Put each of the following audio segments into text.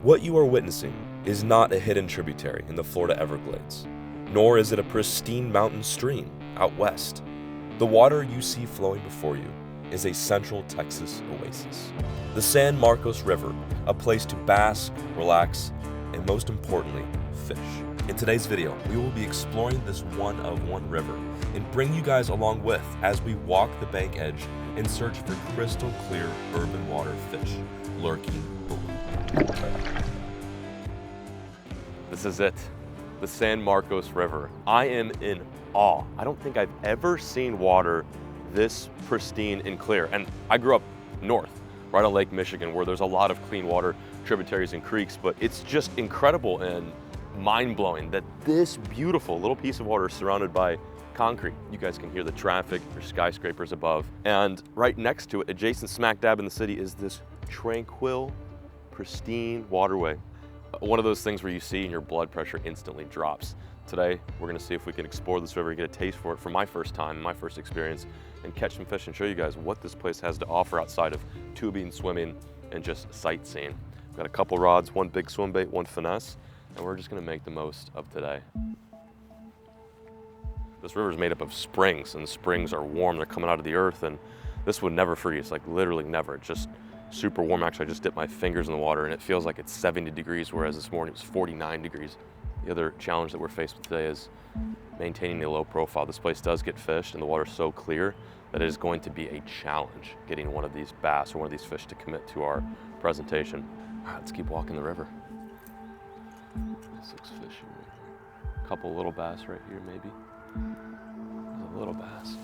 What you are witnessing is not a hidden tributary in the Florida Everglades, nor is it a pristine mountain stream out west. The water you see flowing before you is a central Texas oasis. The San Marcos River, a place to bask, relax, and most importantly, fish. In today's video, we will be exploring this one-of-one river and bring you guys along with as we walk the bank edge and search for crystal clear urban water fish lurking below. This is it, the San Marcos River. I am in awe. I don't think I've ever seen water this pristine and clear. And I grew up north, right on Lake Michigan, where there's a lot of clean water tributaries and creeks, but it's just incredible and mind-blowing that this beautiful little piece of water is surrounded by concrete. You guys can hear the traffic, there's skyscrapers above, and right next to it, adjacent smack dab in the city, is this tranquil, pristine waterway. One of those things where you see and your blood pressure instantly drops. Today, we're gonna see if we can explore this river and get a taste for it for my first time, my first experience, and catch some fish and show you guys what this place has to offer outside of tubing, swimming, and just sightseeing. We've got a couple rods, one big swim bait, one finesse, and we're just gonna make the most of today. This river is made up of springs, and the springs are warm. They're coming out of the earth, and this would never freeze, like literally never. It's just super warm. Actually, I just dipped my fingers in the water, and it feels like it's 70 degrees, whereas this morning it was 49 degrees. The other challenge that we're faced with today is maintaining a low profile. This place does get fished, and the water's so clear that it is going to be a challenge getting one of these bass or one of these fish to commit to our presentation. All right, let's keep walking the river. This looks fishy right here. A couple little bass right here, maybe. There's a little bass.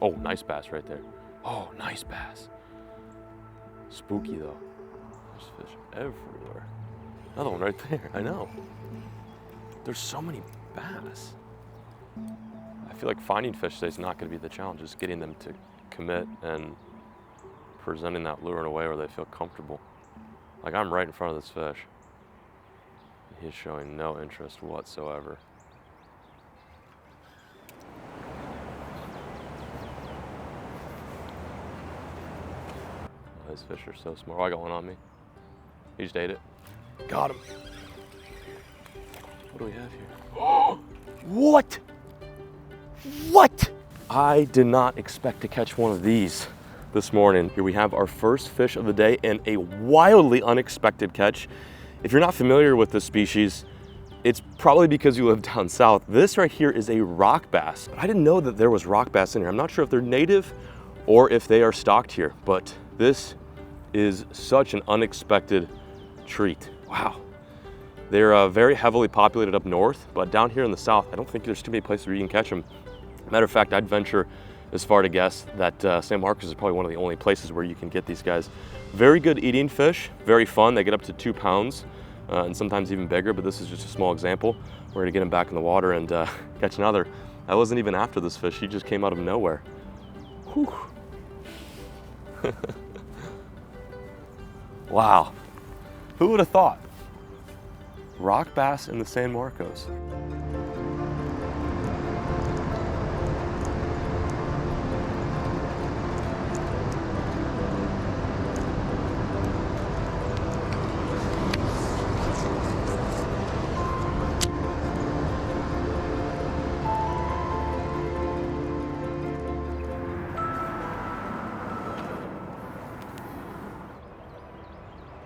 Oh, nice bass right there. Oh, nice bass. Spooky though. There's fish everywhere. Another one right there, I know. There's so many bass. I feel like finding fish today is not gonna be the challenge, just getting them to commit and presenting that lure in a way where they feel comfortable. Like I'm right in front of this fish. He's showing no interest whatsoever. These fish are so smart. Oh, I got one on me. He just ate it. Got him. What do we have here? What? What? I did not expect to catch one of these this morning. Here we have our first fish of the day and a wildly unexpected catch. If you're not familiar with this species, it's probably because you live down south. This right here is a rock bass. I didn't know that there was rock bass in here. I'm not sure if they're native or if they are stocked here, but this is such an unexpected treat. Wow. They're very heavily populated up north, but down here in the south, I don't think there's too many places where you can catch them. Matter of fact, I'd venture as far to guess that San Marcos is probably one of the only places where you can get these guys. Very good eating fish, very fun. They get up to 2 pounds and sometimes even bigger, but this is just a small example. We're gonna get them back in the water and catch another. I wasn't even after this fish. He just came out of nowhere. Whew. Wow, who would have thought? Rock bass in the San Marcos.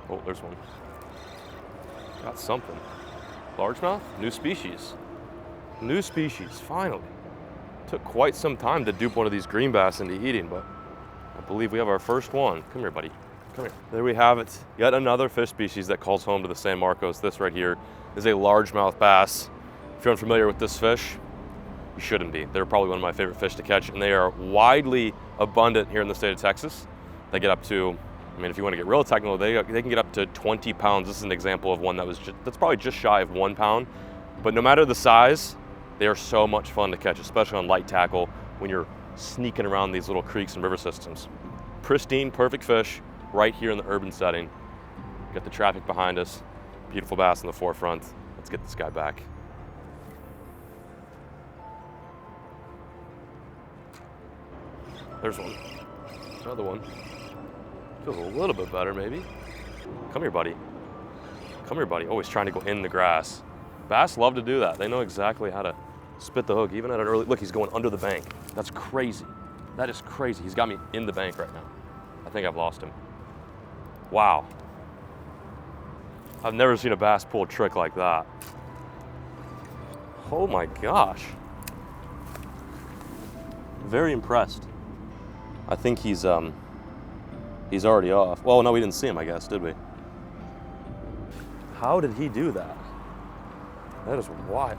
Oh, there's one. Got something. Largemouth? New species. New species, finally. Took quite some time to dupe one of these green bass into eating, but I believe we have our first one. Come here, buddy. Come here. There we have it. Yet another fish species that calls home to the San Marcos. This right here is a largemouth bass. If you're unfamiliar with this fish, you shouldn't be. They're probably one of my favorite fish to catch, and they are widely abundant here in the state of Texas. They get up to, I mean, if you want to get real technical, they can get up to 20 pounds. This is an example of one that's probably just shy of 1 pound. But no matter the size, they are so much fun to catch, especially on light tackle when you're sneaking around these little creeks and river systems. Pristine, perfect fish right here in the urban setting. Got the traffic behind us, beautiful bass in the forefront. Let's get this guy back. There's one. Another one. Feels a little bit better, maybe. Come here, buddy. Come here, buddy. Oh, he's trying to go in the grass. Bass love to do that. They know exactly how to spit the hook, even at an early, look, he's going under the bank. That's crazy. That is crazy. He's got me in the bank right now. I think I've lost him. Wow. I've never seen a bass pull a trick like that. Oh my gosh. Very impressed. I think he's already off. Well, no, we didn't see him, I guess, did we? How did he do that? That is wild.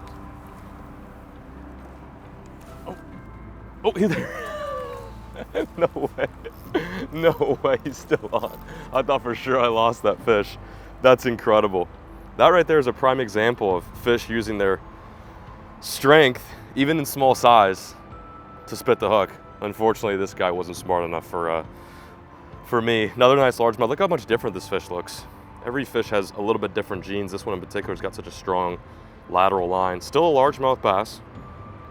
Oh, he's there. No way. No way, he's still on. I thought for sure I lost that fish. That's incredible. That right there is a prime example of fish using their strength, even in small size, to spit the hook. Unfortunately, this guy wasn't smart enough for me. Another nice largemouth. Look how much different this fish looks. Every fish has a little bit different genes. This one in particular has got such a strong lateral line. Still a largemouth bass,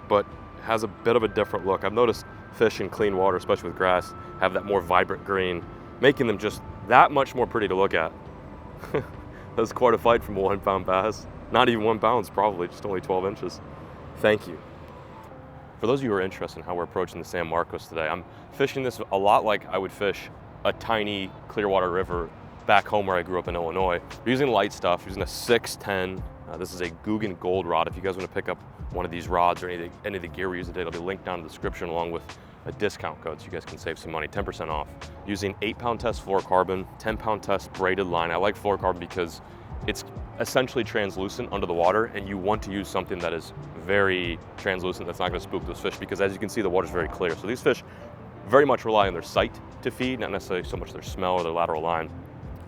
but has a bit of a different look. I've noticed fish in clean water, especially with grass, have that more vibrant green, making them just that much more pretty to look at. That's quite a fight from a 1 pound bass. Not even 1 pound, probably just only 12 inches. Thank you. For those of you who are interested in how we're approaching the San Marcos today, I'm fishing this a lot like I would fish a tiny Clearwater River back home where I grew up in Illinois. We're using light stuff, using a 610. This is a Guggen Gold rod. If you guys want to pick up one of these rods or any of the gear we use today, it'll be linked down in the description along with a discount code so you guys can save some money, 10% off. Using 8-pound test fluorocarbon, 10-pound test braided line. I like fluorocarbon because it's essentially translucent under the water, and you want to use something that is very translucent that's not going to spook those fish, because as you can see, the water's very clear. So these fish very much rely on their sight to feed, not necessarily so much their smell or their lateral line.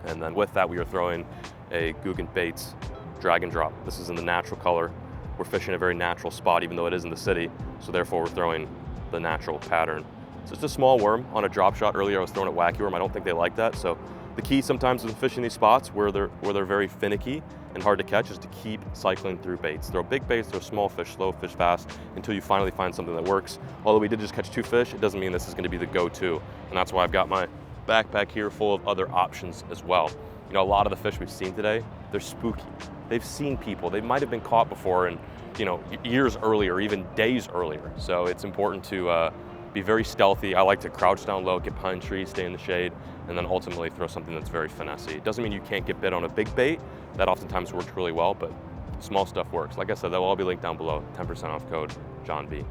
And then with that, we are throwing a Guggen Baits drag and drop. This is in the natural color. We're fishing a very natural spot, even though it is in the city. So therefore, we're throwing the natural pattern. So it's a small worm on a drop shot. Earlier, I was throwing a wacky worm. I don't think they like that. So the key sometimes in fishing these spots where they're very finicky and hard to catch is to keep cycling through baits. Throw big baits, throw small fish, slow fish fast, until you finally find something that works. Although we did just catch 2 fish, it doesn't mean this is going to be the go-to. And that's why I've got my backpack here full of other options as well. You know, a lot of the fish we've seen today, they're spooky. They've seen people. They might have been caught before and, you know, years earlier, even days earlier. So it's important to be very stealthy. I like to crouch down low, get behind trees, stay in the shade, and then ultimately throw something that's very finessey. It doesn't mean you can't get bit on a big bait. That oftentimes works really well, but small stuff works. Like I said, that will all be linked down below. 10% off code, John B.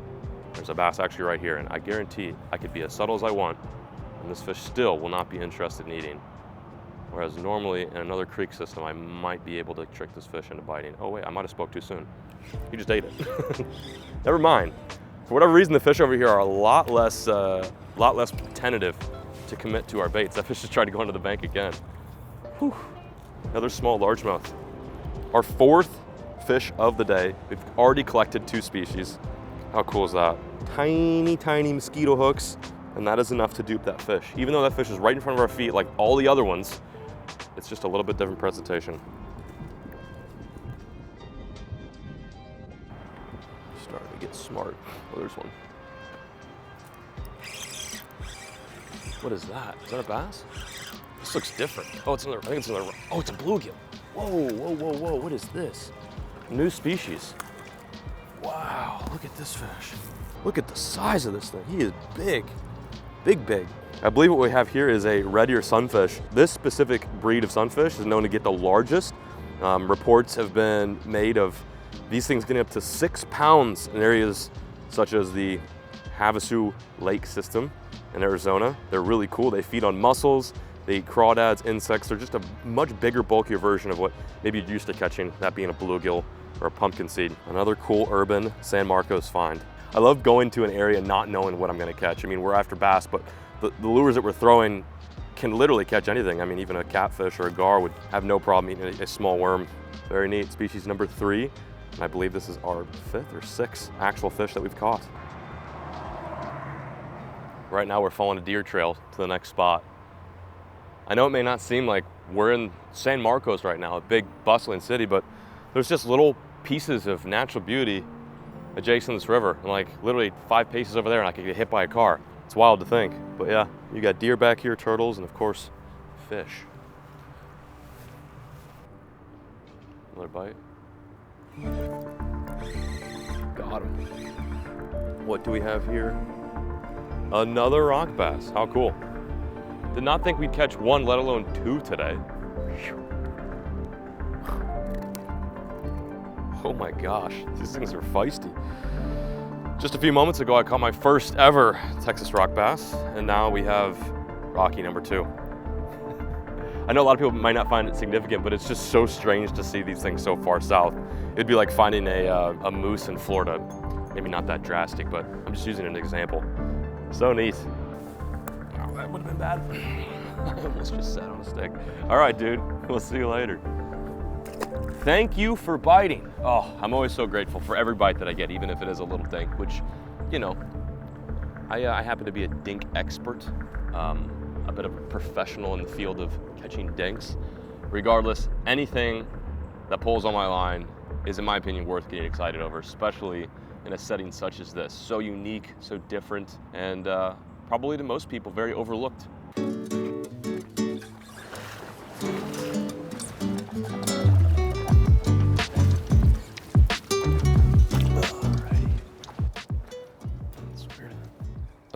There's a bass actually right here, and I guarantee I could be as subtle as I want, and this fish still will not be interested in eating. Whereas normally in another creek system, I might be able to trick this fish into biting. Oh wait, I might have spoke too soon. He just ate it. Never mind. For whatever reason, the fish over here are a lot less tentative to commit to our baits. That fish just tried to go under the bank again. Whew. Another small largemouth. Our 4th fish of the day. We've already collected 2 species. How cool is that? Tiny, tiny mosquito hooks, and that is enough to dupe that fish. Even though that fish is right in front of our feet like all the other ones, it's just a little bit different presentation. Starting to get smart. Oh, there's one. What is that? Is that a bass? This looks different. Oh, it's another, I think it's another, oh, it's a bluegill. Whoa, whoa, whoa, whoa, what is this? New species. Wow, look at this fish. Look at the size of this thing. He is big, big, big. I believe what we have here is a red ear sunfish. This specific breed of sunfish is known to get the largest. Reports have been made of these things getting up to 6 pounds in areas such as the Havasu Lake system in Arizona. They're really cool. They feed on mussels, they eat crawdads, insects. They're just a much bigger, bulkier version of what maybe you're used to catching, that being a bluegill or a pumpkin seed. Another cool urban San Marcos find. I love going to an area not knowing what I'm gonna catch. I mean, we're after bass, but the lures that we're throwing can literally catch anything. I mean, even a catfish or a gar would have no problem eating a small worm. Very neat. Species number 3. And I believe this is our 5th or 6th actual fish that we've caught. Right now we're following a deer trail to the next spot. I know it may not seem like we're in San Marcos right now, a big bustling city, but there's just little pieces of natural beauty adjacent to this river. And like literally 5 paces over there and I could get hit by a car. It's wild to think, but yeah, you got deer back here, turtles, and of course, fish. Another bite. Got him. What do we have here? Another rock bass. How cool. Did not think we'd catch one, let alone two today. Oh my gosh, these things are feisty. Just a few moments ago, I caught my first ever Texas rock bass, and now we have Rocky number 2. I know a lot of people might not find it significant, but it's just so strange to see these things so far south. It'd be like finding a moose in Florida. Maybe not that drastic, but I'm just using an example. So neat. Oh, that would have been bad. I almost just sat on a stick. All right, dude, we'll see you later. Thank you for biting. Oh, I'm always so grateful for every bite that I get, even if it is a little dink, which, you know, I happen to be a dink expert, a bit of a professional in the field of catching dinks. Regardless, anything that pulls on my line is, in my opinion, worth getting excited over, especially in a setting such as this. So unique, so different, and probably to most people, very overlooked.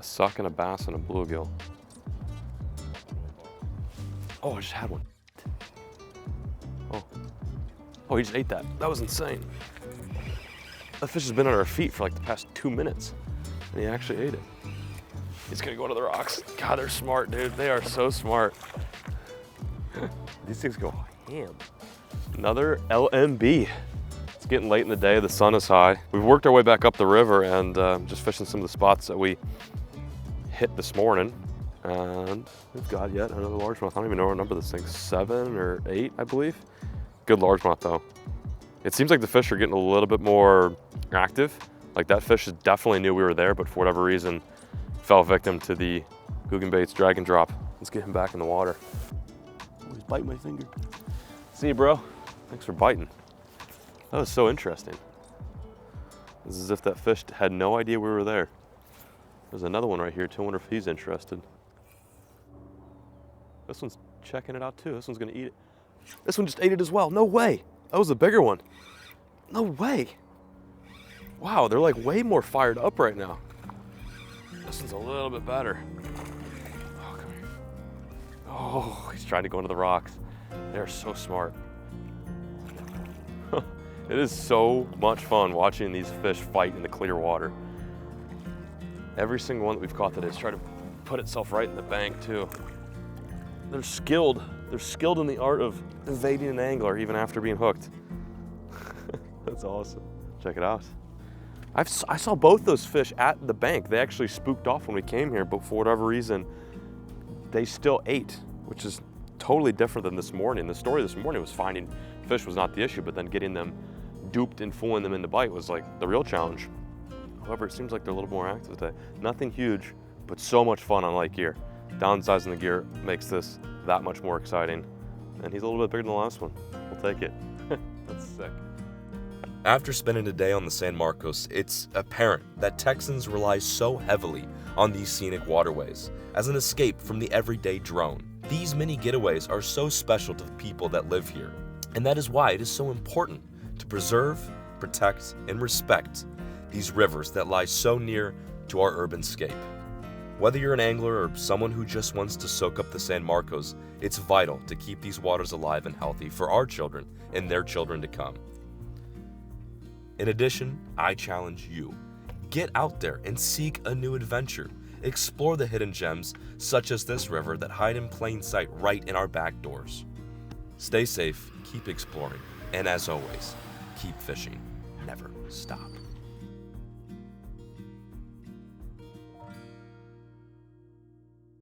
Suck and a bass and a bluegill. Oh, I just had one. Oh, he just ate that. That was insane. That fish has been on our feet for like the past 2 minutes, and he actually ate it. He's gonna go to the rocks. God, they're smart, dude. They are so smart. These things go ham. Another LMB. It's getting late in the day. The sun is high. We've worked our way back up the river and just fishing some of the spots that we hit this morning, and we've got yet another largemouth. I don't even know what number this thing, 7 or 8, I believe. Good largemouth though. It seems like the fish are getting a little bit more active. Like that fish definitely knew we were there, but for whatever reason, fell victim to the Guggen Baits drag and drop. Let's get him back in the water. Oh, he's biting my finger. See you, bro. Thanks for biting. That was so interesting. It's as if that fish had no idea we were there. There's another one right here too. I wonder if he's interested. This one's checking it out too. This one's gonna eat it. This one just ate it as well. No way. That was a bigger one. No way. Wow, they're like way more fired up right now. This one's a little bit better. Oh, come here. Oh, he's trying to go into the rocks. They're so smart. It is so much fun watching these fish fight in the clear water. Every single one that we've caught today is trying to put itself right in the bank too. They're skilled. They're skilled in the art of evading an angler even after being hooked. That's awesome. Check it out. I saw both those fish at the bank. They actually spooked off when we came here, but for whatever reason, they still ate, which is totally different than this morning. The story this morning was finding fish was not the issue, but then getting them duped and fooling them into bite was like the real challenge. However, it seems like they're a little more active today. Nothing huge, but so much fun on light gear. Downsizing the gear makes this that much more exciting. And he's a little bit bigger than the last one. We'll take it. That's sick. After spending a day on the San Marcos, it's apparent that Texans rely so heavily on these scenic waterways as an escape from the everyday drone. These mini getaways are so special to the people that live here, and that is why it is so important to preserve, protect, and respect these rivers that lie so near to our urban scape. Whether you're an angler or someone who just wants to soak up the San Marcos, it's vital to keep these waters alive and healthy for our children and their children to come. In addition, I challenge you. Get out there and seek a new adventure. Explore the hidden gems such as this river that hide in plain sight right in our back doors. Stay safe, keep exploring, and as always, keep fishing. Never stop.